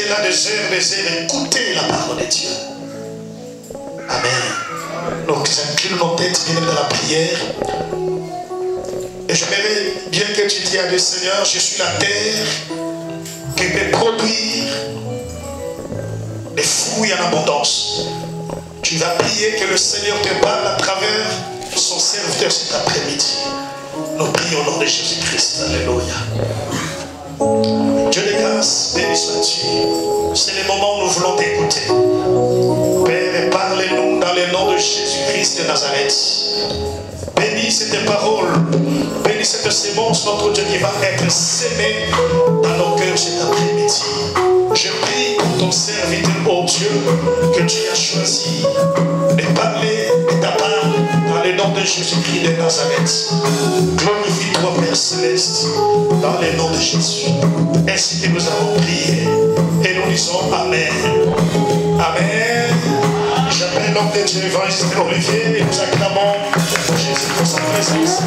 là des heures, écoutez la parole de Dieu. Amen. Donc j'incline nos têtes bien dans la prière. Et j'aimerais bien que tu dises à Dieu, Seigneur, je suis la terre qui peut produire des fruits en abondance. Tu vas prier que le Seigneur te parle à travers son serviteur cet après-midi. Nous prions au nom de Jésus-Christ. Alléluia. Dieu de grâce, béni sois-tu. C'est le moment où nous voulons t'écouter. Père, parle-nous dans le nom de Jésus-Christ de Nazareth. Bénis cette parole, bénis cette sémence, notre Dieu qui va être sémée dans nos cœurs cet après-midi. Je prie pour ton serviteur, oh Dieu, que tu as choisi de parler de ta part dans le nom de Jésus-Christ de Nazareth. Glorifie-toi, Père Céleste, dans le nom de Jésus. Ainsi que nous avons prié et nous disons Amen. Amen. J'appelle l'homme de Dieu, évangéliste Olivier, et nous acclamons Jésus pour sa présence.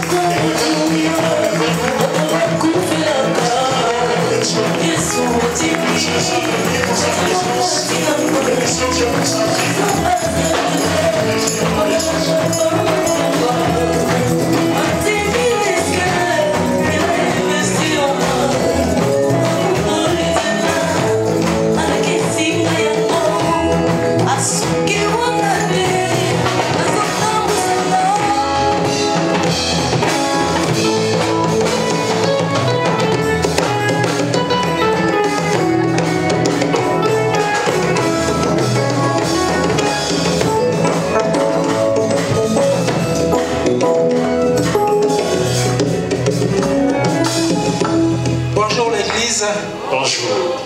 Bonjour.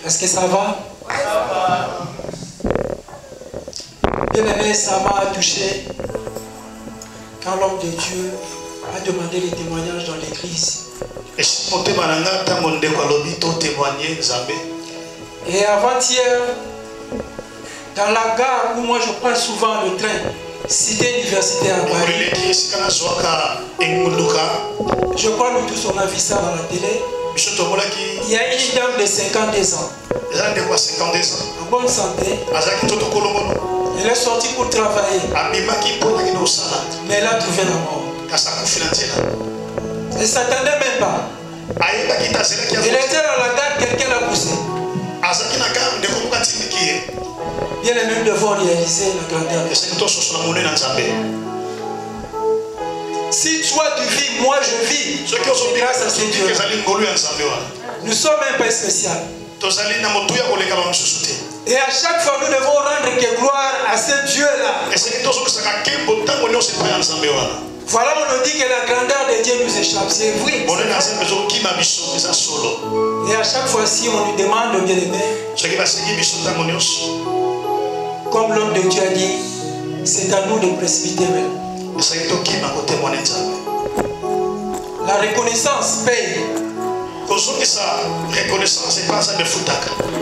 Est-ce que ça va? Bien aimé, ça m'a touché quand l'homme de Dieu a demandé les témoignages dans l'église. Et avant-hier, dans la gare où moi je prends souvent le train, Cité universitaire à Paris, je crois que nous tous on a vu ça dans la télé. Il y a une dame de 52 ans, en bonne santé. Elle est sortie pour travailler, mais elle a trouvé la mort. Elle ne s'attendait même pas. Elle était dans la gare, quelqu'un l'a poussée. Bien les mêmes devons réaliser la grandeur. Si toi tu vis, moi je vis. Grâce à ces dieux. Nous sommes un peu spécial. Et à chaque fois nous devons rendre que gloire à ce Dieu-là. Voilà, on nous dit que la grandeur de Dieu nous échappe. C'est vrai. Et à chaque fois, si on lui demande bien aimé, comme l'homme de Dieu a dit, c'est à nous de précipiter même. La reconnaissance paye.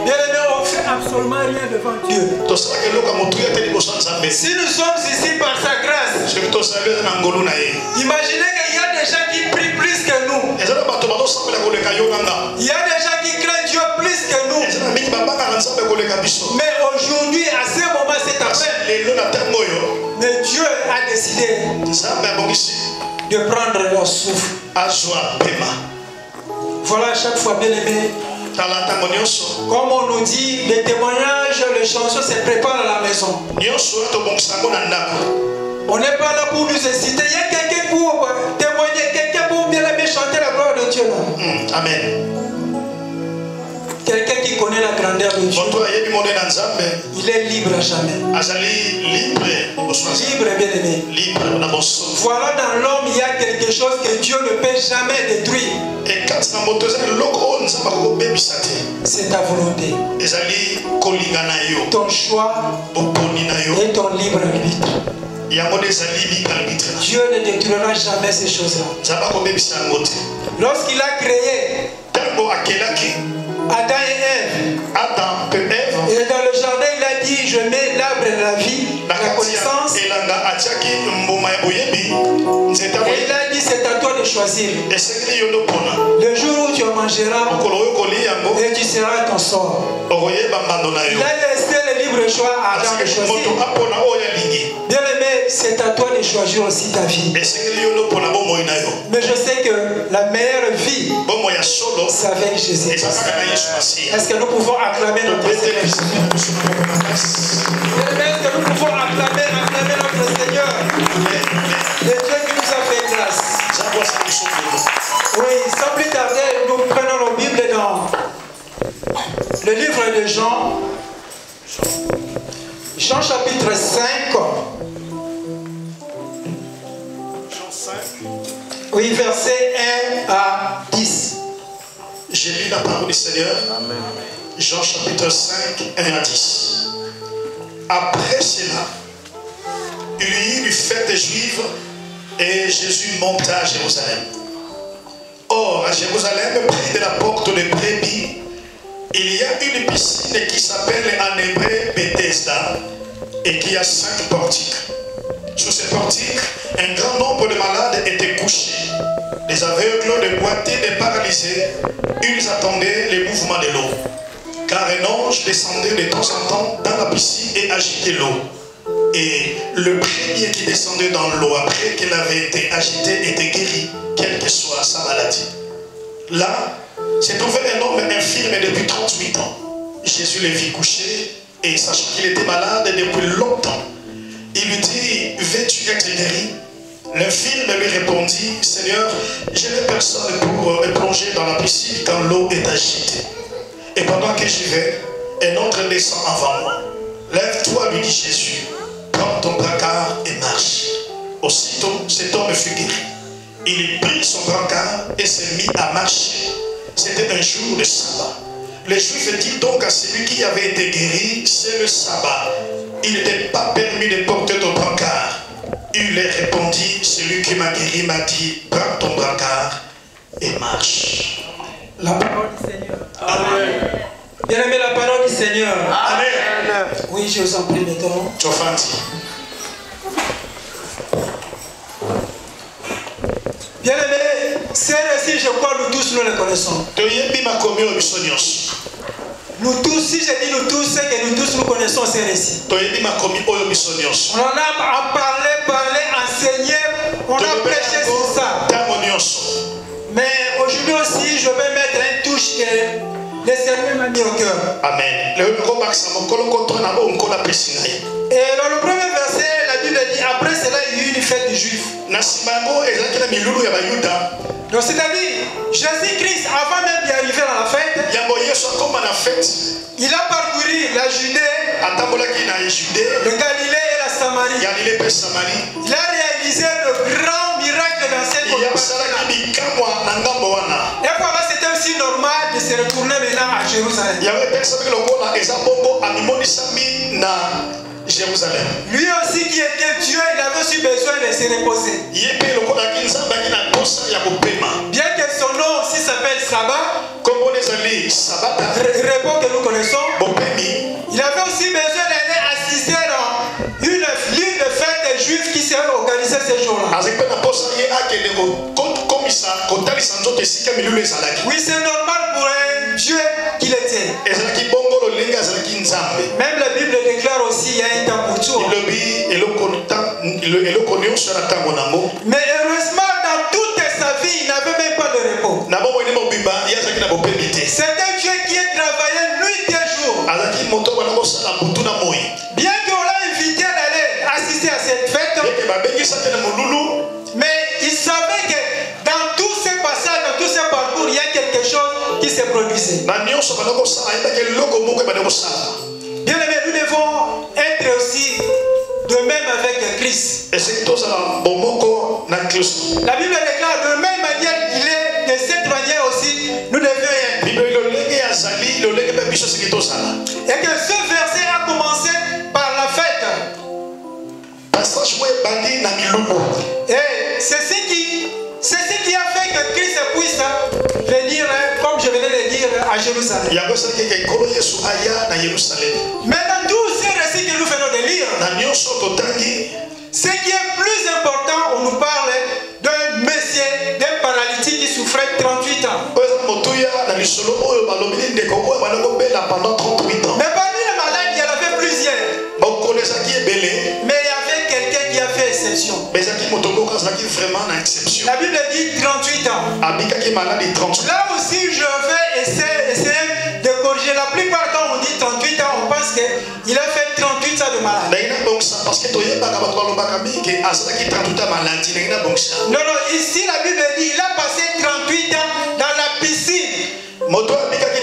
Bien aimé, on ne fait absolument rien devant Dieu. Si nous sommes ici par sa grâce, imaginez qu'il y a des gens qui prient plus que nous. Il y a des gens qui craignent Dieu plus que nous. Mais aujourd'hui, à ce moment, c'est appel. Mais Dieu a décidé de prendre leur souffle. Voilà, à chaque fois, bien aimé, comme on nous dit, les témoignages, les chansons se préparent à la maison. On n'est pas là pour nous inciter. Il y a quelqu'un pour témoigner, quelqu'un pour bien aimer chanter la gloire de Dieu. Amen. Quelqu'un qui connaît la grandeur de Dieu, il est libre à jamais. Libre, bien aimé. Voilà, dans l'homme, il y a quelque chose que Dieu ne peut jamais détruire. C'est ta volonté, ton choix et ton libre arbitre. Dieu ne détruira jamais ces choses-là. Lorsqu'il a créé Adam et Ève, et dans le jardin il a dit, je mets l'arbre de la vie, la connaissance, et il a dit, c'est à toi de te choisir. Le jour où tu en mangeras, et tu seras ton sort. Il a laissé le libre choix à Adam de choisir. Bien aimé, c'est à toi de choisir aussi ta vie. Mais je sais que la meilleure vie, c'est avec Jésus. Est-ce que nous pouvons acclamer notre Seigneur? Est-ce que nous pouvons acclamer notre Seigneur? Le Dieu qui nous a fait grâce. Oui, sans plus tarder, nous prenons nos Bibles dans le livre de Jean. Jean chapitre 5. Jean 5. Oui, verset 1 à 10. J'ai lu la parole du Seigneur. Amen. Jean chapitre 5, 1 à 10. Après cela, il y eut une fête juive et Jésus monta à Jérusalem. Or, à Jérusalem, près de la porte de Brebis, il y a une piscine qui s'appelle en hébreu Bethesda et qui a 5 portiques. Sur ces portiques, un grand nombre de malades étaient couchés. Des aveugles, des boiteux, des paralysés. Ils attendaient les mouvements de l'eau. Car un ange descendait de temps en temps dans la piscine et agitait l'eau. Et le premier qui descendait dans l'eau après qu'elle avait été agitée était guéri, quelle que soit sa maladie. Là, s'est trouvé un homme infirme depuis 38 ans. Jésus le vit coucher et sachant qu'il était malade depuis longtemps, il lui dit, veux-tu être guéri? L'infirme lui répondit, Seigneur, je n'ai personne pour me plonger dans la piscine quand l'eau est agitée. Et pendant que j'y vais, un autre descend avant moi. Lève-toi, lui dit Jésus, prends ton brancard et marche. Aussitôt, cet homme fut guéri. Il prit son brancard et s'est mis à marcher. C'était un jour de sabbat. Les Juifs dirent donc à celui qui avait été guéri, c'est le sabbat. Il n'était pas permis de porter ton brancard. Il leur répondit, celui qui m'a guéri m'a dit, prends ton brancard et marche. La parole du Seigneur. Amen. Bien aimé, la parole du Seigneur. Amen. Oui, je vous en prie maintenant. Bien aimé, ces récits, je crois, nous tous, nous les connaissons. Nous tous, si je dis nous tous, c'est que nous tous, nous connaissons ces récits. On en a parlé, enseigné, on a prêché sur ça. Mais aujourd'hui aussi, je vais mettre une touche que le Seigneur m'a mis au cœur. Amen. Et dans le premier verset, la Bible dit, après cela, il y eut une fête des Juifs. Donc c'est-à-dire, Jésus-Christ, avant même d'y arriver à la fête, il a parcouru la Judée, le Galilée et la Samarie. Il a réalisé de grands miracles dans cette côte-là. Et voilà, c'était aussi normal de se retourner maintenant à Jérusalem. Jérusalem. Lui aussi qui était Dieu, il avait aussi besoin de se reposer. Bien que son nom aussi s'appelle Sabbat, repos que nous connaissons, il avait aussi besoin d'aller assister à une ligne de fête juive qui s'est organisée ce jour-là. Oui, c'est normal pour un Dieu qu'il était. Même la Bible déclare aussi il y a un temps pour tout. Mais heureusement, dans toute sa vie, il n'avait même pas de repos. C'est un Dieu qui a travaillé nuit et jour. Bien qu'on l'a invité d'aller assister à cette fête, mais il savait que dans tous ces passages, dans tous ces parcours, il y a quelque chose qui se produisait. Bien aimé, nous devons être aussi de même avec Christ. La Bible déclare de même manière qu'il est, de cette manière aussi, nous devons être. Et que ce verset a commencé par la fête. Et c'est ce qui a fait que Christ puisse venir, comme je venais de dire, à Jérusalem. Mais dans tous ces récits que nous venons de lire, ce qui est plus important, on nous parle d'un Messie, d'un pendant 38 ans. Mais parmi les malades, il y en avait plusieurs. Mais il y avait quelqu'un qui a fait exception. La Bible dit 38 ans. Là aussi, je vais essayer de corriger. La plupart quand on dit 38 ans, on pense qu'il a fait 38 ans de maladie. Non, non, ici la Bible dit il a passé 38 ans dans la piscine.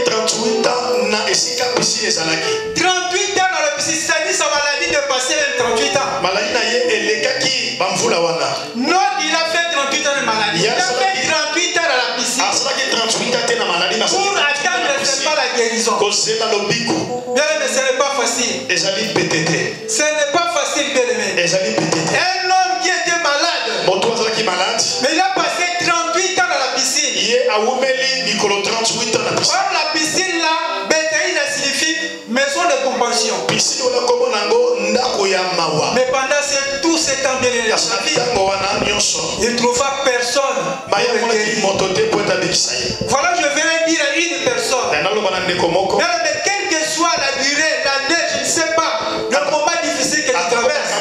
38 ans na esika piscine ezalaki. 38 ans dans la piscine, c'est-à-dire sa maladie de passer même 38 ans. Maladie na ye elekaki bamvula wana. Non, il a fait 38 ans de maladie. Il a fait 38 ans dans la piscine. Asalaki 38 ans na maladie na. Pour attendre seulement la guérison. Kozela lobiko. Bien aimé, ce n'est pas facile. Ezali petete. Ce n'est pas facile, bien aimé. Ezali petete. Un homme qui était malade. Moto azalaki malade. Mais il a passé 38 ans dans la piscine. Ye awumeli mikolo 38 ans na piscine. Or la piscine là, Bethsaïda signifie maison de compassion. Piscine wana kombo nango ndako ya mawa. Mais pendant tout ce temps bien aimé, il ne trouva personne. Voilà, je vais dire à une personne. Mais quelle que soit la durée, l'année, je ne sais pas, le moment difficile que tu traverses,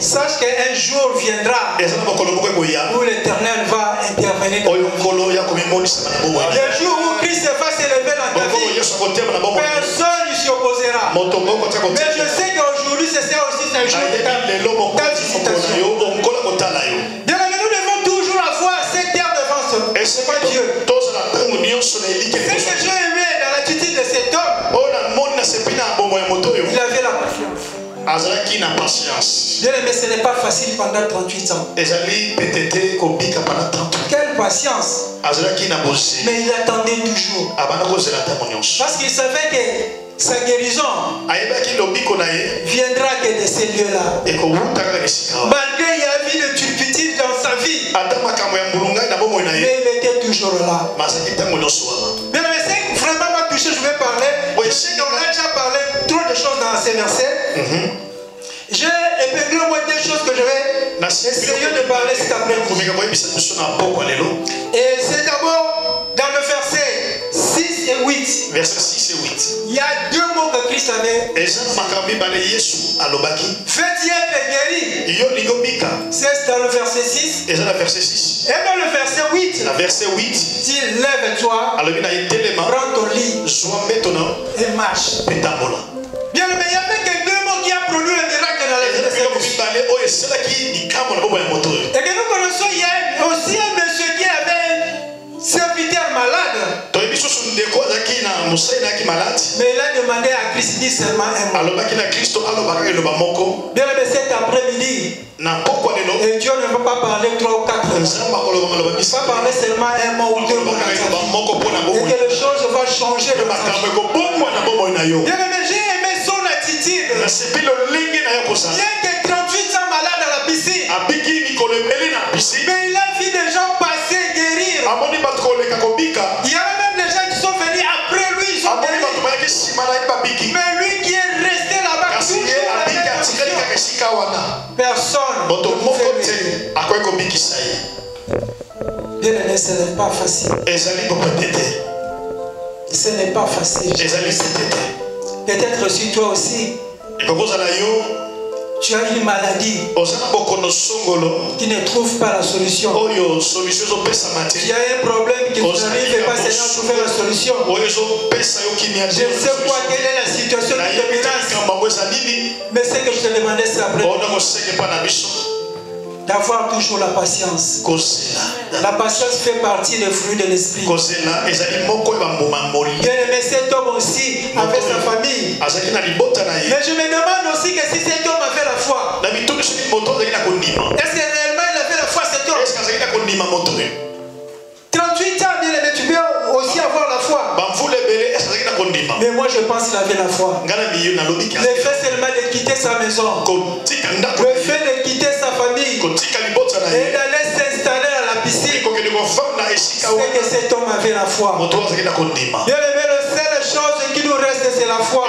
sache qu'un jour viendra où l'Éternel va intervenir. Le jour où Christ va s'élever dans ta vie, personne ne s'y opposera. Mais je sais qu'aujourd'hui, c'est ça aussi, c'est un jour de ta visitation. Bien aimé, nous devons toujours avoir cette terre devant ce Dieu. Ce que j'ai aimé dans l'attitude de cet homme, il avait la patience. Bien aimé, ce n'est pas facile pendant 38 ans. Quelle patience. Mais il attendait toujours. Parce qu'il savait que sa guérison viendra que de ces lieux-là. Malgré il y a eu de turpitude dans sa vie, mais il était toujours là. Bien aimé, c'est vraiment ma touché, je vais parler. Je sais qu'on a déjà parlé trop de choses dans ces versets. J'ai épinglé au moins des choses que je vais essayer de parler cet après-midi. Et c'est d'abord dans le verset 6 et 8. Verset 6 et 8. Il y a deux mots que Christ avait. Faites-y être guéri. C'est dans le verset 6. Et dans le verset 8. Dit lève-toi, prends ton lit et marche. Bien aimé, il y avait que deux mots qui a produit le miracle dans la vie de cette personne. Et que nous connaissons, il y a aussi un monsieur qui avait un serviteur malade. Mais il a demandé à Christ dit seulement un mot. Bien aimé, cet après-midi, et Dieu ne va pas parler 3 ou 4 mots. Il va parler seulement un mot ou 2 mots. Et que les choses vont changer de ma vie. Bien aimé, j'ai aimé son attitude. Bien que 38 ans malade à la piscine, mais il a vu des gens passer guérir. Il y avait même des gens qui sont venus après lui. Ils sont guéris. Mais lui qui est resté là-bas, personne. Bien aimé, ce n'est pas facile. Ce n'est pas facile. Peut-être aussi toi aussi. Tu as une maladie qui ne trouve pas la solution. Tu as un problème qui n'arrive pas à trouver la solution. Je ne sais pas quelle est la situation qui te menace. Mais ce que je te demandais, c'est après d'avoir toujours la patience. La patience fait partie des fruits de l'esprit. Bien aimé, cet homme aussi avait sa famille. Mais je me demande aussi que si cet homme avait la foi, est-ce que réellement il avait la foi, cet homme? 38 ans, bien aimé, tu peux aussi avoir la foi. Mais moi je pense qu'il avait la foi. Le fait seulement de quitter sa maison, le fait de quitter sa famille et d'aller s'installer à la piscine, c'est que cet homme avait la foi. Bien aimé, la seule chose qui nous reste, c'est la foi.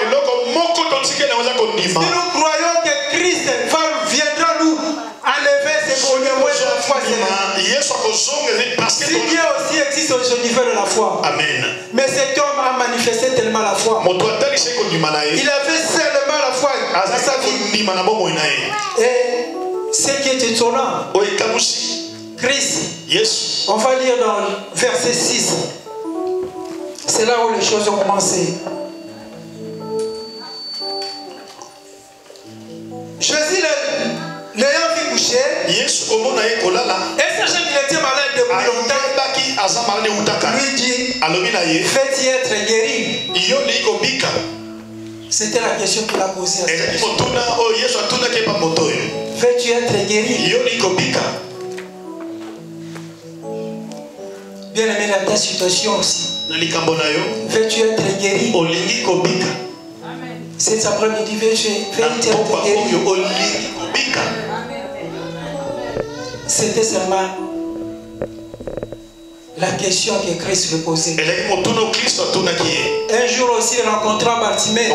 Si nous croyons que Christ viendra nous enlever ces mots de la foi, si Dieu aussi existe au niveau de la foi. Amen. Mais cet homme a manifesté tellement la foi. Il avait seulement la foi dans sa vie. Et ce qui est étonnant, Christ, on va lire dans le verset 6. C'est là où les choses ont commencé. Jésus l'ayant vu coucher, et sachant qu'il était malade depuis longtemps, lui dit, fais-tu être guéri? C'était la question qu'il a posée à Jésus. Fais-tu être guéri? Bien aimé, dans ta situation aussi. Veux-tu être guéri? Cet après-midi, veux-tu être guéri? C'était seulement la question que Christ lui posait. Un jour aussi, il rencontra Bartimée.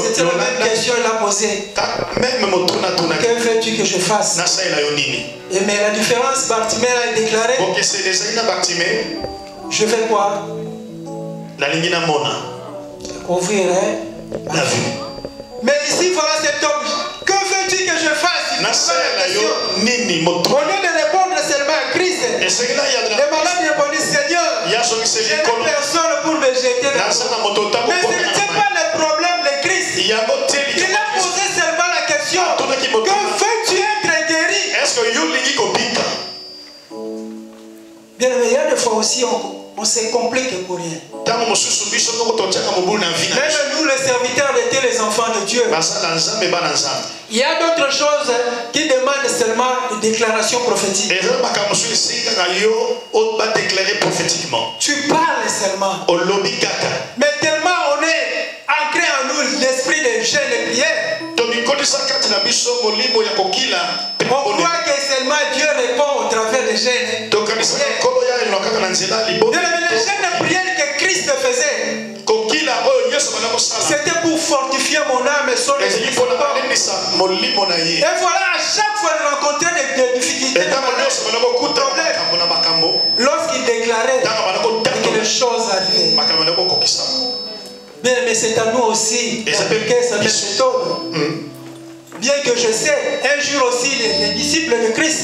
C'était la même question qu'il a posée. Que veux-tu que je fasse? Et mais la différence, Bartimée a déclaré, je fais quoi? Ouvrirai la vue. Mais ici, voilà cet homme. Que veux-tu que je fasse? Au lieu de répondre seulement à Christ, les malades répondaient, Seigneur, je n'ai personne pour me jeter dans l'eau. Mais ce n'était pas le problème de Christ. Il a posé seulement la question, que veux-tu être guéri? Bien aimé, il y a des fois aussi, on se complique pour rien. Même nous, les serviteurs, étaient les enfants de Dieu. Il y a d'autres choses qui demandent seulement une déclaration prophétique. Tu parles seulement. Mais tellement on est ancré en nous l'esprit de jeûne et prière. On croit que seulement Dieu répond au travers des jeûnes. Les jeûnes de prière que Christ faisait, c'était pour fortifier mon âme et son esprit. Et voilà, à chaque fois il rencontrait des difficultés, lorsqu'il déclarait que les choses arrivaient. Bien, mais c'est à nous aussi d'appliquer cette méthode. Bien que je sais, un jour aussi, les disciples de Christ,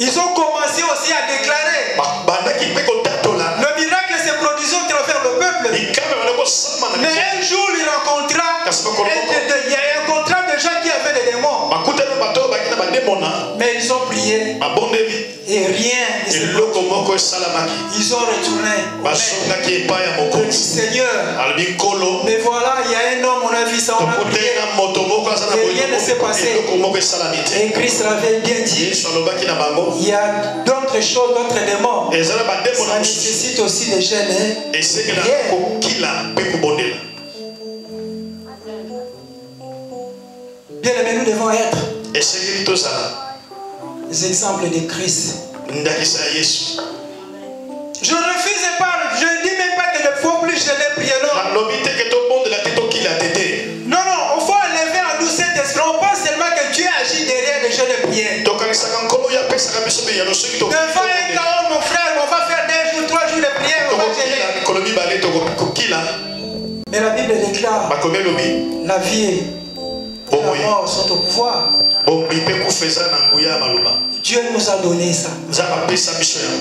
ils ont commencé aussi à déclarer. Le miracle s'est produit au travers le peuple. Mais un jour, il rencontra, il y a rencontré des gens qui avaient des démons. Mais ils ont prié. Et rien ne s'est produit. Ils ont retourné. Seigneur, mais voilà, il y a un homme, on a vu ça, on a prié. Et rien ne s'est passé. Et Christ l'avait bien dit. Il y a d'autres choses, d'autres démons. Ça nécessite aussi des gènes. Bien aimé, nous devons être les exemples de Christ. Je ne refuse pas, je ne dis même pas qu'il ne faut plus jeûner prier. Non, il faut enlever en nous cet esprit. On pense seulement que Dieu agit derrière les jeûnes de prière. Devant un chaos, mon frère, on va faire 2 jours, 3 jours de prière, on va jeûner. Mais la Bible déclare, la vie et la mort sont au pouvoir. Dieu nous a donné ça. Il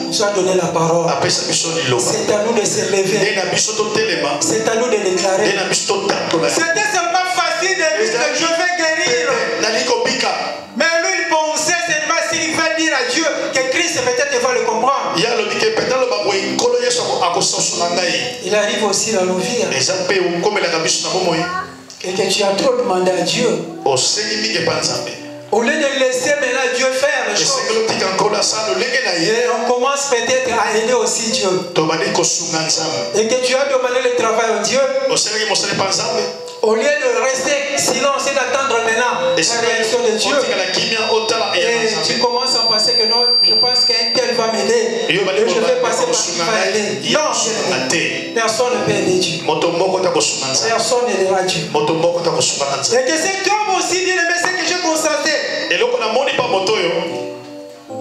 nous a donné la parole. C'est à nous de se lever. C'est à nous de déclarer. C'était seulement facile de dire que je vais guérir. Mais lui, il pensait seulement s'il va dire à Dieu que Christ peut-être va le comprendre. Il arrive aussi dans nos vies. Et que tu as trop demandé à Dieu. Au lieu de laisser maintenant Dieu faire les choses, et on commence peut-être à aider aussi Dieu. Et que tu as demandé le travail à Dieu, au lieu de rester silence et d'attendre maintenant la réaction de Dieu, et tu commences à penser que non, je pense qu'un tel va m'aider, et je vais passer par qui va aider. Non, personne ne peut aider Dieu. Personne n'aidera Dieu. Et que cet homme aussi, bien aimé, c'est que j'ai constaté.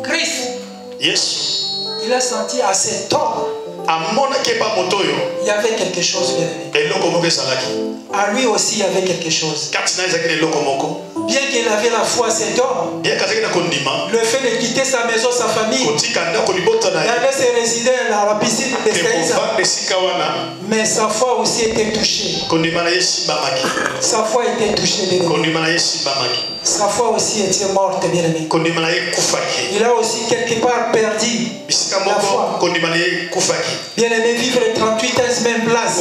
Christ, il Il a senti à cet homme. Il y avait quelque chose bien aimé. À lui aussi il y avait quelque chose. Bien qu'il avait la foi, cet homme, le fait de quitter sa maison, sa famille, d'aller se résider dans la piscine de Bethsaïda, mais sa foi aussi était touchée. Sa foi était touchée, bien aimé. Sa foi aussi était morte, bien aimé. Il a aussi quelque part perdu la foi. Bien aimé, vivre 38 ans même place.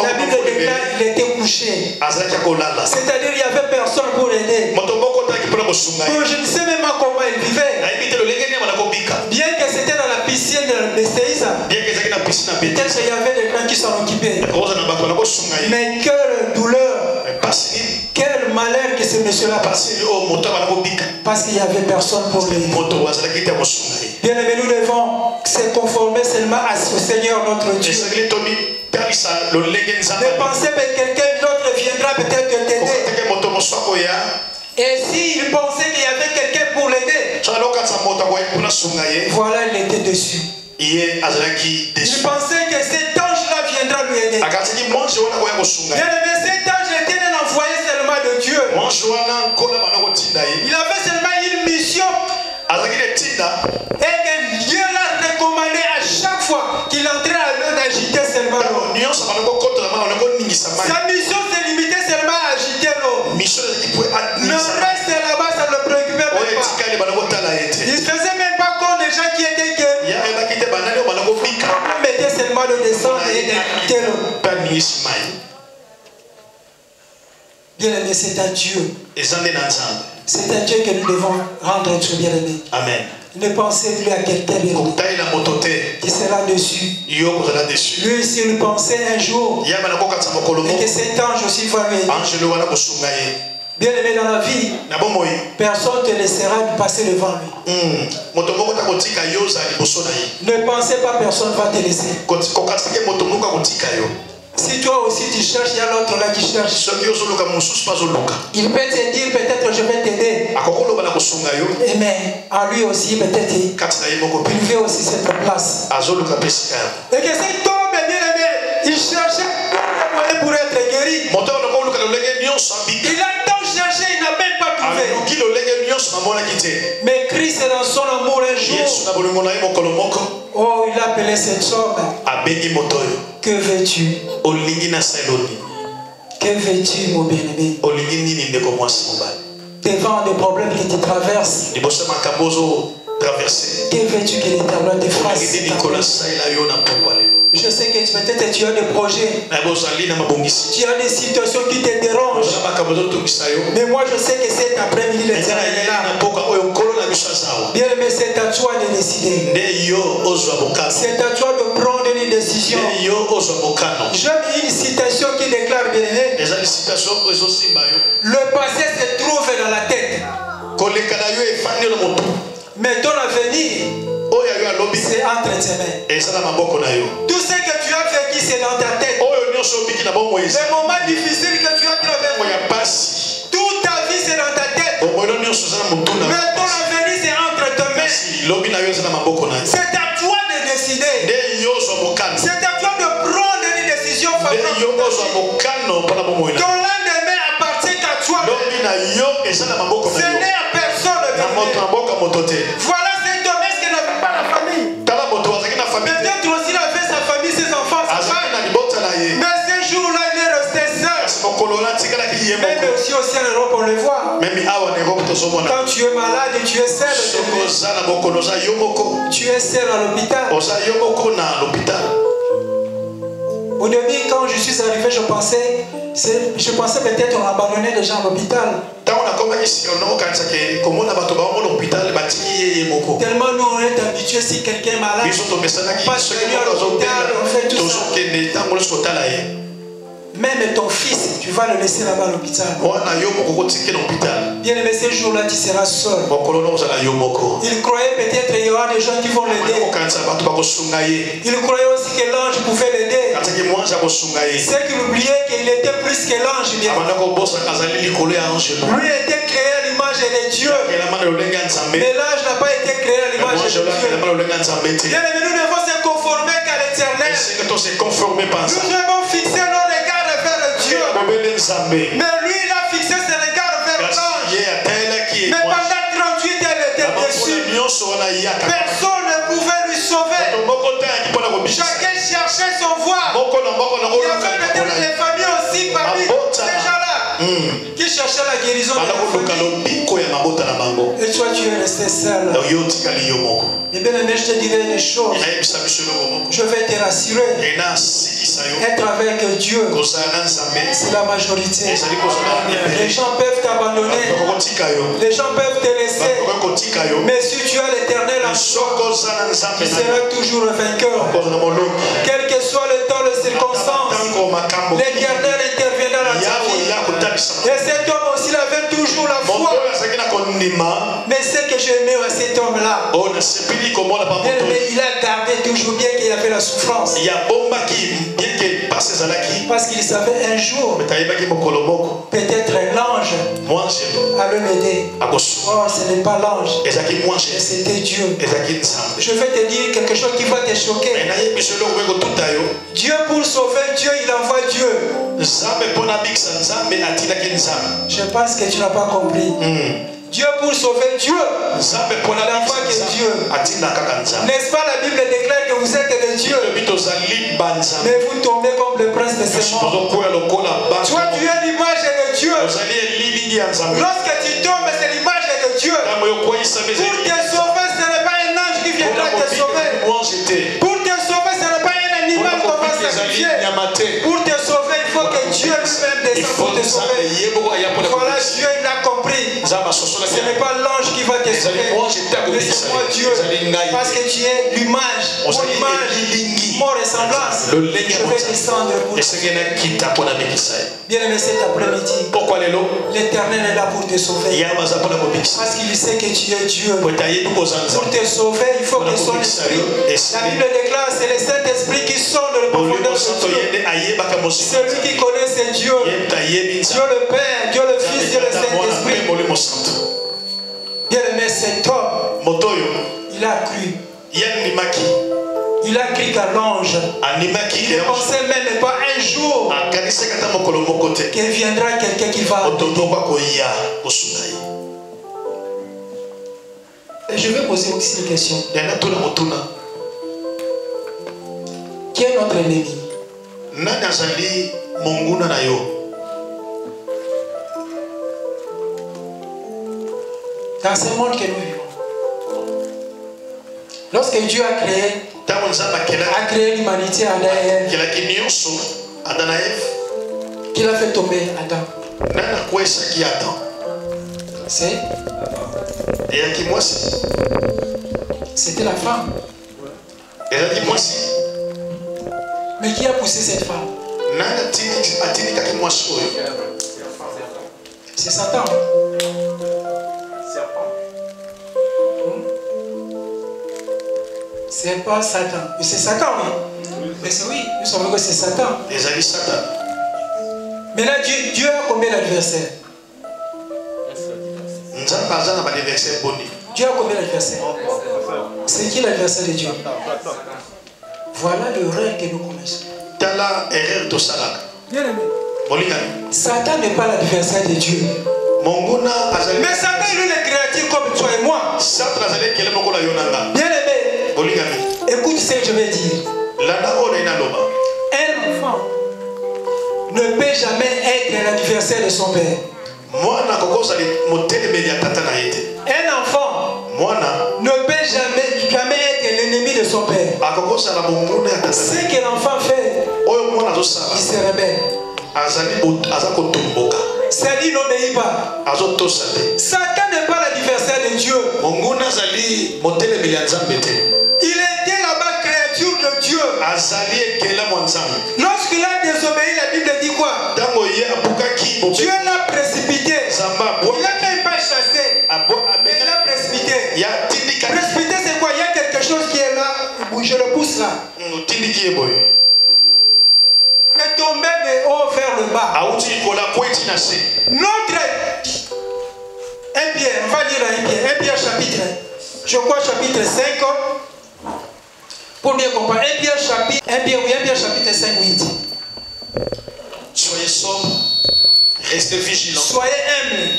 La Bible déclare qu'il était couché. C'est-à-dire qu'il n'y avait personne pour l'aider. Je ne sais même pas comment il vivait. Bien que c'était dans la piscine de Bethsaïda, peut-être qu'il y avait des gens qui s'en occupaient. Mais quelle douleur, quel malheur que ce monsieur-là passait. Parce qu'il n'y avait personne pour l'aider. Bien aimé, nous devons se conformer seulement au Seigneur notre Dieu. Ne pensez que quelqu'un d'autre viendra peut-être t'aider. Et s'il pensait qu'il y avait quelqu'un pour l'aider, voilà, il était dessus. Il pensait que cet ange-là viendra lui aider. Bien aimé, cet ange était un envoyé seulement de Dieu. Il avait seulement une mission. Et que Dieu l'a recommandé à chaque fois qu'il entrait à l'eau d'agiter seulement l'eau. Sa mission s'est limitée seulement à agiter l'eau. Le reste là-bas, ça ne le préoccupait même pas. Il ne faisait même pas compte des gens qui étaient guéris. Il mettait seulement de descendre et d'agiter l'eau. Bien aimé, c'est à Dieu. C'est à Dieu que nous devons rendre notre bien-aimé. Amen. Ne pensez plus à quelqu'un qui sera dessus. Lui aussi, il pensait un jour et que cet ange aussi va lui aider. Bien aimé, dans la vie, personne ne te laissera passer devant lui. Ne pensez pas personne va te laisser. Si toi aussi tu cherches, il y a l'autre là qui cherche. Il peut te dire peut-être je vais t'aider. Mais à lui aussi peut-être il veut aussi cette place. Et que cet homme bien aimé, il cherchait pour être guéri. Il a tant cherché, il n'a même pas trouvé. Mais Christ dans son amour un jour, oh, il a appelé cet homme. Que veux-tu? Que veux-tu, mon bien-aimé? Devant des problèmes qui te traversent, que veux-tu que l'Éternel te fasse? Je sais que peut-être tu as des projets, tu as des situations qui te dérangent, mais moi je sais que cet après-midi l'Éternel est là. Bien aimé, c'est à toi de décider. C'est à toi de prendre une décision. J'aime une citation qui déclare, bien aimé, le passé se trouve dans la tête, mais ton avenir c'est entre tes mains. Tout ce que tu as vécu c'est dans ta tête. Les moments difficiles que tu as traversés, toute ta vie c'est dans ta tête, mais ton avenir c'est entre tes mains. C'est à toi de décider. C'est à toi de prendre une décision favorable. Ton lendemain appartient qu'à toi. Ce n'est à personne. Voilà cet homme, est-ce qu'il n'avait pas la famille? Peut-être aussi il avait sa famille, ses enfants, sa femme. Mais ce jour-là il est resté seul. Même aussi en Europe on le voit. Quand tu es malade et tu es seul, tu es seul à l'hôpital. Au début, quand je suis arrivé, je pensais peut-être on abandonnait les gens à l'hôpital. Tellement nous on est habitués, si quelqu'un est malade, on passe chez lui à l'hôpital, on fait tout ça. Même ton fils, tu vas le laisser là-bas à l'hôpital. Bien aimé, ce jour-là, tu seras seul. Il croyait peut-être qu'il y aura des gens qui vont l'aider. Il croyait aussi que l'ange pouvait l'aider. C'est qu'il oubliait qu'il était plus que l'ange. Lui était créé à l'image l'image de Dieu. Mais l'ange n'a pas été créé à l'image de Dieu. Bien aimé, nous devons se conformer qu'à l'éternel. Nous devons fixer nos regards vers Dieu. Mais lui, il a fixé ses regards vers l'ange. Mais pendant 38 ans, il était déçu. Personne ne pouvait lui sauver. Chacun cherchait son voie. Il y avait peut-être des familles aussi parmi ces gens-là qui cherchaient la guérison de la famille. Et toi, tu es resté seul. Et bien aimé, je te dirai une chose. Je vais te rassurer. Être avec Dieu, c'est la majorité. Les gens peuvent t'abandonner. Les gens peuvent te laisser. Mais si tu as l'éternel en toi, tu seras toujours un vainqueur. Quel que soit le temps, les circonstances, l'éternel intervient dans la vie. Et cet homme aussi, il avait toujours la foi. Mais ce que j'aimais à cet homme-là, il a gardé toujours, bien qu'il y avait la souffrance. Parce qu'il savait un jour, peut-être l'ange allait m'aider. Oh, ce n'est pas l'ange, c'était Dieu. Je vais te dire quelque chose qui va te choquer. Dieu, pour sauver Dieu, il envoie Dieu. Je pense que tu n'as pas compris. Dieu pour sauver Dieu, il n'envoie que Dieu. N'est-ce pas, la Bible déclare que vous êtes de Dieu, mais vous tombez comme le prince de ce monde. Toi, tu es l'image de Dieu. Lorsque tu tombes, c'est l'image de Dieu. Pour te sauver, ce n'est pas un ange qui viendra te sauver. Pour te sauver, ce n'est pas un animal qu'on va sacrifier. Pour te sauver, il faut que Dieu lui-même descende pour te sauver. Voilà, Dieu, il a compris. Ce n'est pas l'ange qui va te sauver, mais c'est moi Dieu. Parce que tu es l'image, mon image, mon ressemblance. Je vais descendre pour te. Bien aimé, cet après-midi, l'Éternel est là pour te sauver. Parce qu'il sait que tu es Dieu. Pour te sauver, il faut que son esprit. La Bible déclare, c'est le Saint-Esprit qui sonde le profondeur de Dieu. Celui qui connaît c'est Dieu. Dieu le Père, Dieu le Fils, Dieu le Saint-Esprit. Bien aimé, cet homme, il a cru. Il a cru qu'à l'ange. Il ne pensait même pas un jour qu'il viendra quelqu'un qui va. Et je vais poser aussi une question. Qui est notre ennemi? Dans ce monde que nous vivons, lorsque Dieu a créé l'humanité à Adam, qu'il a fait tomber Adam, c'était la femme. Mais qui a poussé cette femme? C'est Satan. C'est pas Satan. Mais c'est Satan, oui. Mais c'est oui, nous savons que c'est Satan. Mais là, Dieu a combien d'adversaires? Dieu a combien d'adversaires? C'est qui l'adversaire de Dieu? Voilà l'erreur que nous commettons. Bien aimé. Satan n'est pas l'adversaire de Dieu. Mais Satan est le créatif comme toi et moi. Bien aimé. Écoute ce que je vais dire. Un enfant ne peut jamais être l'adversaire de son père. Un enfant ne peut jamais être l'ennemi de son père. Ce que l'enfant fait, il se rebelle. C'est-à-dire, il n'obéit pas. Satan n'est pas l'adversaire de Dieu. Il était là-bas créature de Dieu. Lorsqu'il a désobéi, la Bible dit quoi? Dieu l'a précipité. Il n'a même pas chassé. Mais il l'a précipité. Précipité, c'est quoi? Il y a quelque chose qui est là. Je le pousse là. C'est tombé de haut vers le bas. Notre 1 Pierre, on va lire 1 Pierre. 1 Pierre chapitre, je crois chapitre 5. Pour bien comprendre, 1 Pierre chapitre 5, oui. Soyez sobre, restez vigilants. Soyez humbles.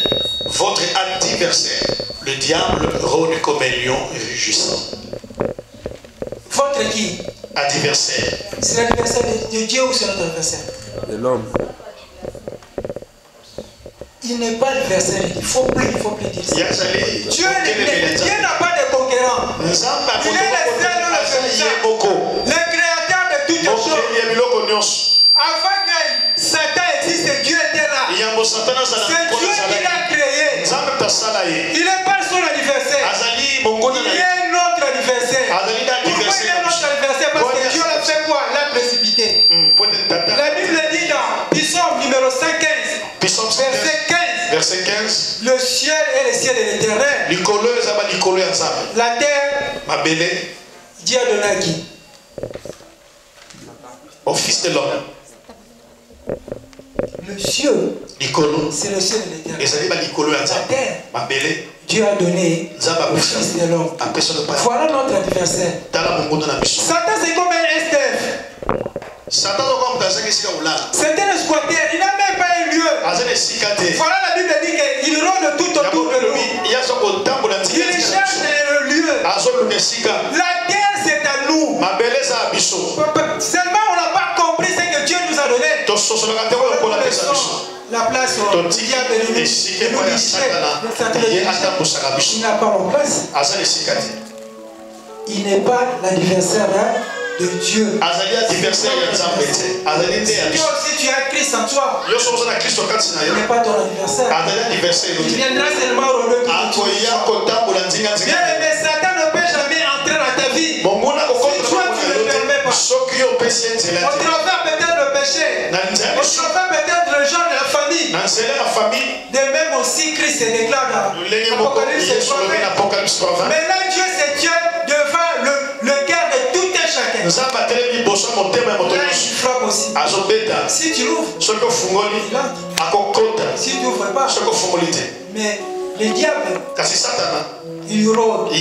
Votre adversaire, le diable, rôde comme un lion rugissant. Votre qui? Adversaire. C'est l'adversaire de Dieu ou c'est notre adversaire? De l'homme. Il n'est pas l'adversaire. Il faut plus dire ça. Dieu n'a pas de conquérant. Il est le seul le créateur de toutes choses. Avant que Satan existe, Dieu était là. C'est Dieu qui l'a créé. Il n'est pas son adversaire. Il est notre adversaire. Pourquoi il est notre adversaire? Parce que Dieu l'a fait quoi? L'a précipité. La Bible dit dans Psaume numéro 115, verset 15, le ciel est le ciel de l'Éternel. La terre, Dieu a donné à qui? Au fils de l'homme. Le ciel, c'est le ciel de l'Éternel. La terre, Dieu a donné au fils de l'homme. Voilà notre adversaire. Satan, c'est comme un SDF. C'est un squatter. Il n'a même pas un lieu. Voilà, la Bible dit qu'il rôde tout autour de lui. Il cherche un lieu. La terre, c'est à nous. Seulement, on n'a pas compris ce que Dieu nous a donné. La place où il y a de nous il n'a pas en place. Il n'est pas l'adversaire de Dieu. Si tu as Christ en toi, il n'est pas ton adversaire. Il viendra seulement au lieu de bien aimé, Satan ne peut jamais entrer dans ta vie. Si toi tu ne le permets pas. Au travers peut-être le péché. Au travers peut-être le genre de la famille. De même aussi Christ se déclare dans Apocalypse 3. Maintenant Dieu c'est Dieu devant le cœur de tout un chacun. Là il frappe aussi. Si tu l'ouvres, il entre. Si tu n'ouvres pas, mais le diable, il rôde.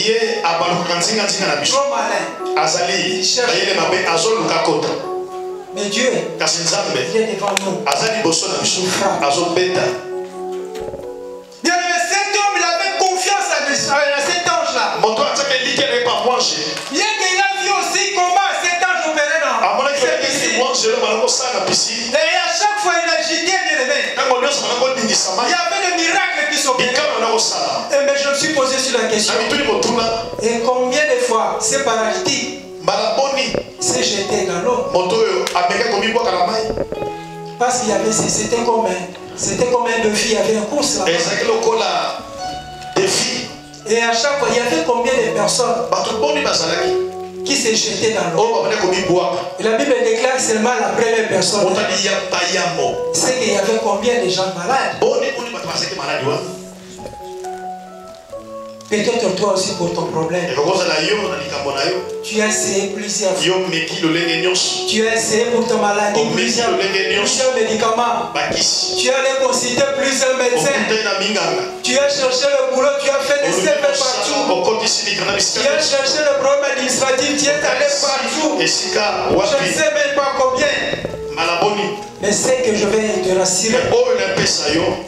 Trop malin. Il cherche. Mais Dieu, il est devant nous. Il frappe. Bien aimé, cet homme, il avait confiance à cet ange-là. Bien qu'il a vu aussi comment cet ange opérait dans cette piscine. Et à chaque fois, il agitait, bien aimé. Il y avait des miracles qui s'opéraient. Mais je me suis posé sur la question. Et combien de fois ces paralytiques s'est jeté dans l'eau? Parce qu'il y avait, c'était comme un défi, il y avait un course là. Et à chaque fois, il y avait combien de personnes qui s'est jeté dans l'eau? Et la Bible déclare seulement la première personne. C'est qu'il y avait combien de gens malades? Peut-être toi aussi pour ton problème. Tu as essayé plusieurs fois. Tu as essayé pour ta maladie plusieurs médicaments. Tu as allé consulter plusieurs médecins. Tu as cherché le boulot, tu as fait des CV partout. Tu as cherché le problème administratif, tu es allé partout. Je ne sais même pas combien. Mais c'est que je vais te rassurer.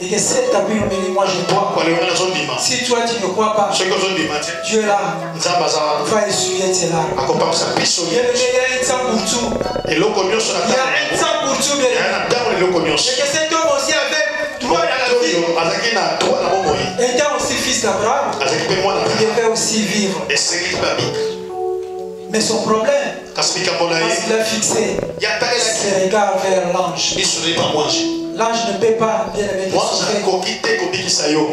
Et que cette ta Bible me dit, moi je crois. Si toi tu ne crois pas, Dieu là va essuyer tes larmes. Il y a un temps pour tout. Il y a un temps pour tout. Et que cet homme aussi avait droit dans la vie. Étant aussi fils d'Abraham, il devait aussi vivre. Mais son problème, parce qu'il a fixé ses regards vers l'ange. L'ange ne peut pas bien aimer te sauver.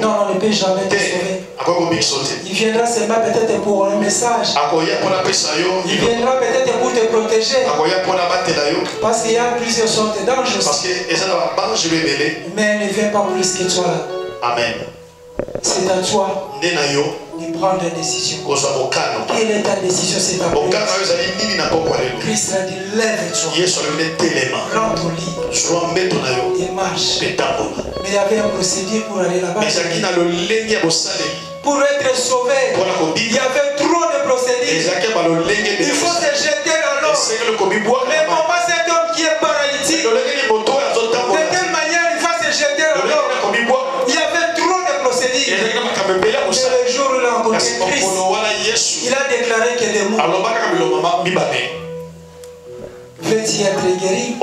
Non, on ne peut jamais te sauver. Il viendra seulement peut-être pour un message. Il viendra peut-être pour te protéger. Parce qu'il y a plusieurs sortes d'anges. Mais il ne vient pas plus que toi. Amen. C'est à toi de prendre une décision. Quelle est ta décision cet après-midi? Christ a dit, lève-toi. Prends ton lit et marche. Mais il y avait un procédé pour aller là-bas. Pour être sauvé, il y avait trop de procédés. Il faut se jeter dans l'eau. Mais comment cet homme qui est paralytique, de quelle manière il va se jeter dans l'eau? Il y avait trop de procédés. Mais le jour où il a rencontré Christ, il a déclaré que les mots, veux-tu être guéri?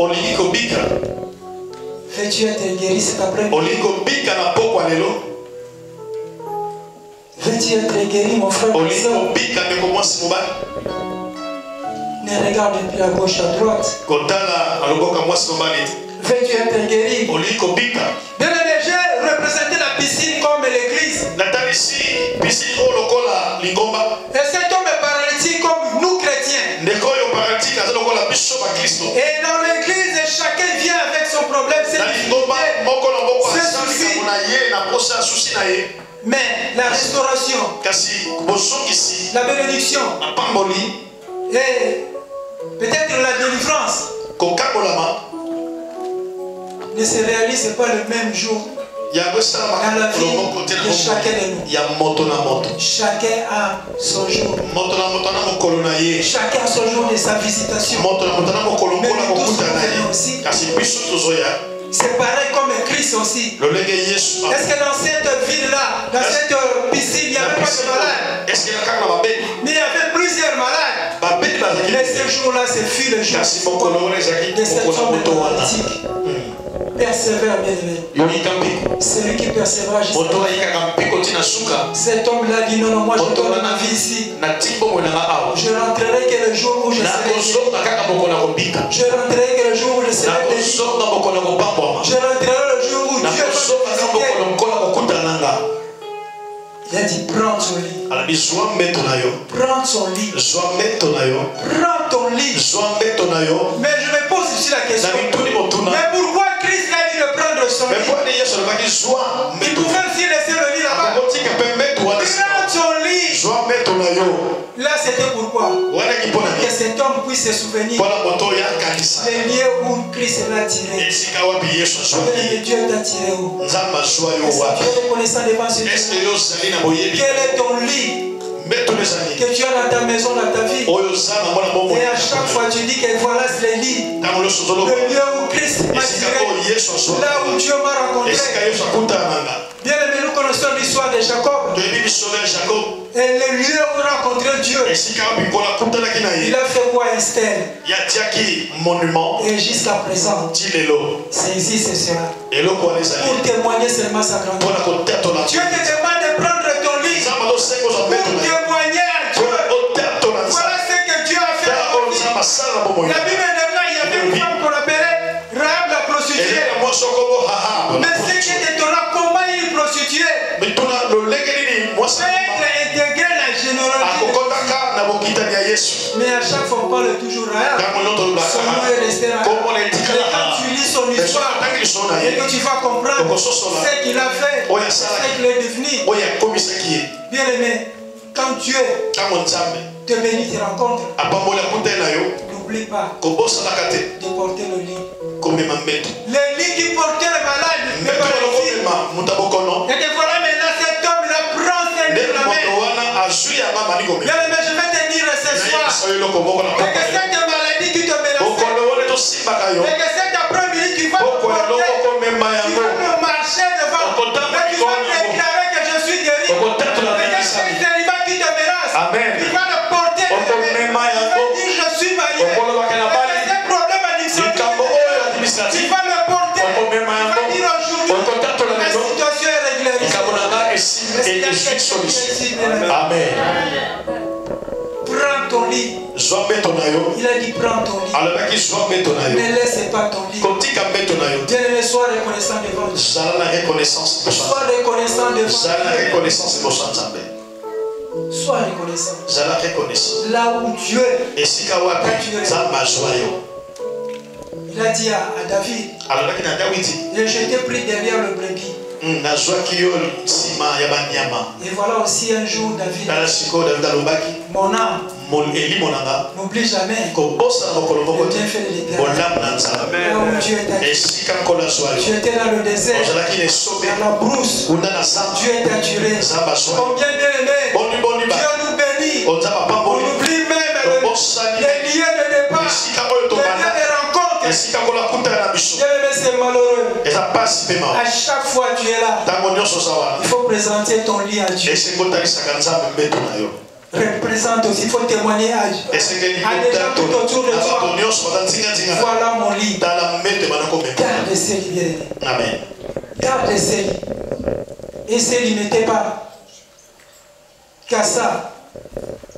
Veux-tu être guéri cet après-midi? Veux-tu être guéri, mon frère? Ne regarde plus à gauche, à droite. Veux-tu être guéri? Bien aimé, j'ai représenté la piscine comme l'église. Et cet homme est paralytique comme nous chrétiens. Et dans l'église, chacun vient avec son problème. C'est souci. Mais la restauration, la bénédiction, et peut-être la délivrance ne se réalise pas le même jour dans la vie de chacun de nous. Chacun a son jour. Chacun a son jour de sa visitation. Mais nous tous nous aussi. C'est pareil comme Christ aussi. Est-ce que dans cette ville-là, dans cette piscine, il n'y avait pas de malades? Mais il y avait plusieurs malades. Mais ce jour-là, ce fut le jour de cette femme paralytique. Persévère, bien-aimé. Celui qui persévère jusqu'à la fin. Cet homme-là dit non, moi je donne ma vie ici. Je rentrerai que le jour où je serai guéri. Je rentrerai que le jour où je serai béni. Je rentrerai le jour où Dieu va me visiter. Il a dit prends ton lit. Prends ton lit. Prends ton lit. Mais je me pose ici la question. Mais pourquoi Christ a dit de prendre son lit? Il pouvait aussi laisser le lit là-bas. Prends ton lit. Là c'était pourquoi? Que cet homme puisse se souvenir des lieux où Christ l'a tiré. Et Dieu t'a tiré où? Est-ce que tu es reconnaissant devant ce Dieu? Quel est ton lit que tu as dans ta maison, dans ta vie? Et à chaque fois tu dis que voilà les lits, le lieu où Christ m'a tiré, là où Dieu m'a rencontré. Bien aimé, nous connaissons l'histoire de Jacob. Et le lieu où il a rencontré Dieu, il a fait quoi? Un stèle. Et jusqu'à présent, c'est ici, c'est cela. Pour témoigner seulement sa grandeur. Dieu te demande de prendre ton lit pour témoigner à Dieu. Voilà ce que Dieu a fait. La Bible déclare qu'il y avait une femme qu'on appelait Rahab la prostituée. Mais ce qui est étonnant, comment il prostituait? Être intégré la générosité. Mais à chaque fois on parle toujours Rahab. Son nom est resté Rahab. Et quand tu lis son histoire et que tu vas comprendre ce qu'il a fait, ce qu'il est devenu. Bien aimé, quand Dieu te bénit, te rencontre, n'oublie pas de porter le lit. Le lit qui portait le malade, et que voilà maintenant cet homme là prend ses livres la main. Bien aimé, je vais te dire ce soir, et que cette maladie qui te menace, et que cet après-midi tu vas me porter, tu vas me marcher devant, et tu vas déclarer que je suis guéri. Et que c'est le célibat qui te menace, tu vas le porter, tu vas dire je suis marié. Et que ces problèmes administratifs, tu vas le porter, tu vas dire aujourd'hui la situation est régularisée. Amen. Prends ton lit. Il a dit prends ton lit. Ne laisse pas ton lit. Bien-aimé, sois reconnaissant devant Dieu. Sois reconnaissant devant Dieu. Sois reconnaissant. Là où Dieu est. Il a dit à David, et je t'ai pris derrière le brebis. Et voilà aussi un jour David. Mon âme n'oublie jamais le bienfait de l'Éternel. Dieu était dans le désert, dans la brousse. Dieu est attiré. Combien bien-aimé, Dieu nous bénit. On oublie même les lieux de départ, les lieux de rencontre. Bien-aimé, c'est malheureux. À chaque fois tu es là, il faut présenter ton lit à Dieu. Représente aussi, il faut témoigner à des gens tout autour de toi. Voilà mon lit. Garde ces lits, bien-aimé. Amen. Garde ces lits. Et ces lits n'étaient pas qu'à ça.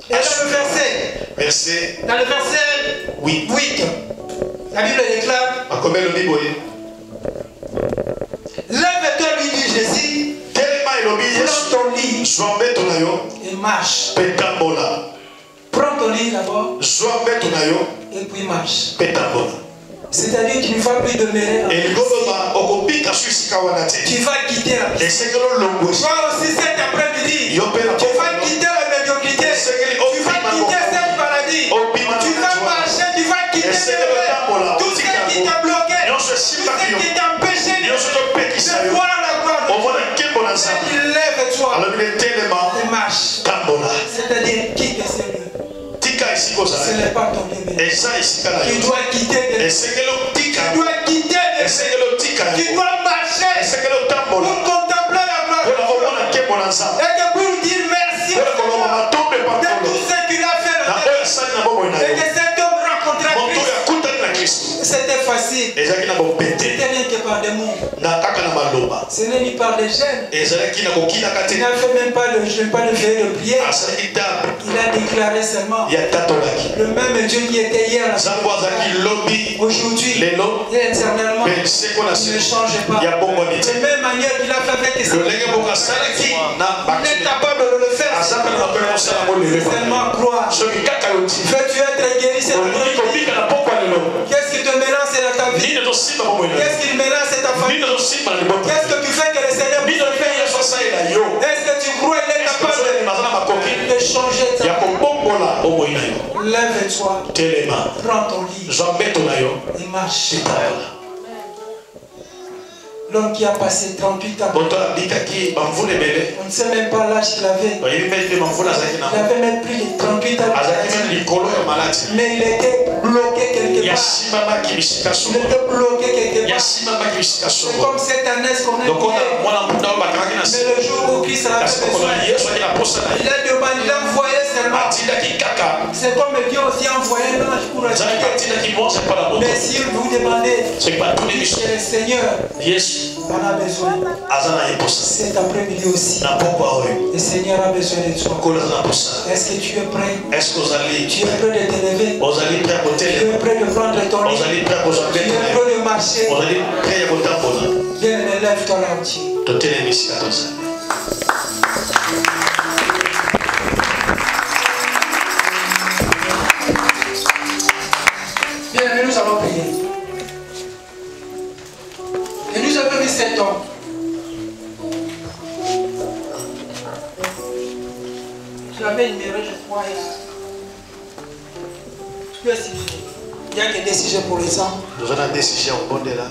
Et dans le verset, dans le verset 8, la Bible déclare: lève-toi, lui dit Jésus, prends ton lit et marche. Prends ton lit d'abord et puis marche. C'est-à-dire qu'il ne va plus demeurer. Tu vas quitter la vie. Toi aussi cet après-midi, tu vas quitter la médiocrité. Tu vas quitter cette maladie. Tu vas marcher, tu vas quitter tout ce qui t'a bloqué, tout ce qui t'a empêché de voir la gloire de Dieu. Lève-toi et marche. C'est-à-dire quitte ces lieux. Ce n'est pas ton lieu. Tu dois quitter. Tu dois quitter. Tu dois marcher pour contempler la gloire de Dieu. Et pour dire merci de tout ce qu'il a fait dans ta vie. Et que cet homme rencontra Christ. C'était facile. C'était rien que par des mots. Ce n'est ni par des gènes. Il n'a fait même pas le jeûne, pas le veille de prière. Il a déclaré seulement le même Dieu qui était hier, aujourd'hui et éternellement. Il ne change pas. De la même manière qu'il a fait avec ses il est capable de le faire. Seulement croire. Veux-tu être guéri cette nuit? Qu'est-ce qui te menace dans ta vie? Qu'est-ce qui menace ta famille? Qu'est-ce que tu fais que le Seigneur puisse faire? Est-ce que tu crois qu'il est capable de changer ta vie? Lève-toi, prends ton lit et marche. L'homme qui a passé 38 ans, on ne sait même pas l'âge qu'il avait. Il avait même plus de 38 ans. Mais il était bloqué quelque part. Il était bloqué quelque part. C'est comme cette année qu'on est lié. Mais le jour où Christ avait besoin, il a demandé, il a envoyé seulement. C'est comme Dieu aussi a envoyé un ange pour agir. Mais si vous demandez, le Seigneur en a besoin. Cet après-midi aussi. Le Seigneur a besoin de toi. Est-ce que tu es prêt? Tu es prêt de te lever? Tu es prêt de prendre ton lit? Tu es prêt de marcher? Viens, lève-toi là entier. Bien, nous allons prier. Et nous avons vu cet homme. Je l'avais numéro, je crois. Il y a des sujets pour les hommes. Nous avons des sujets au bon de là.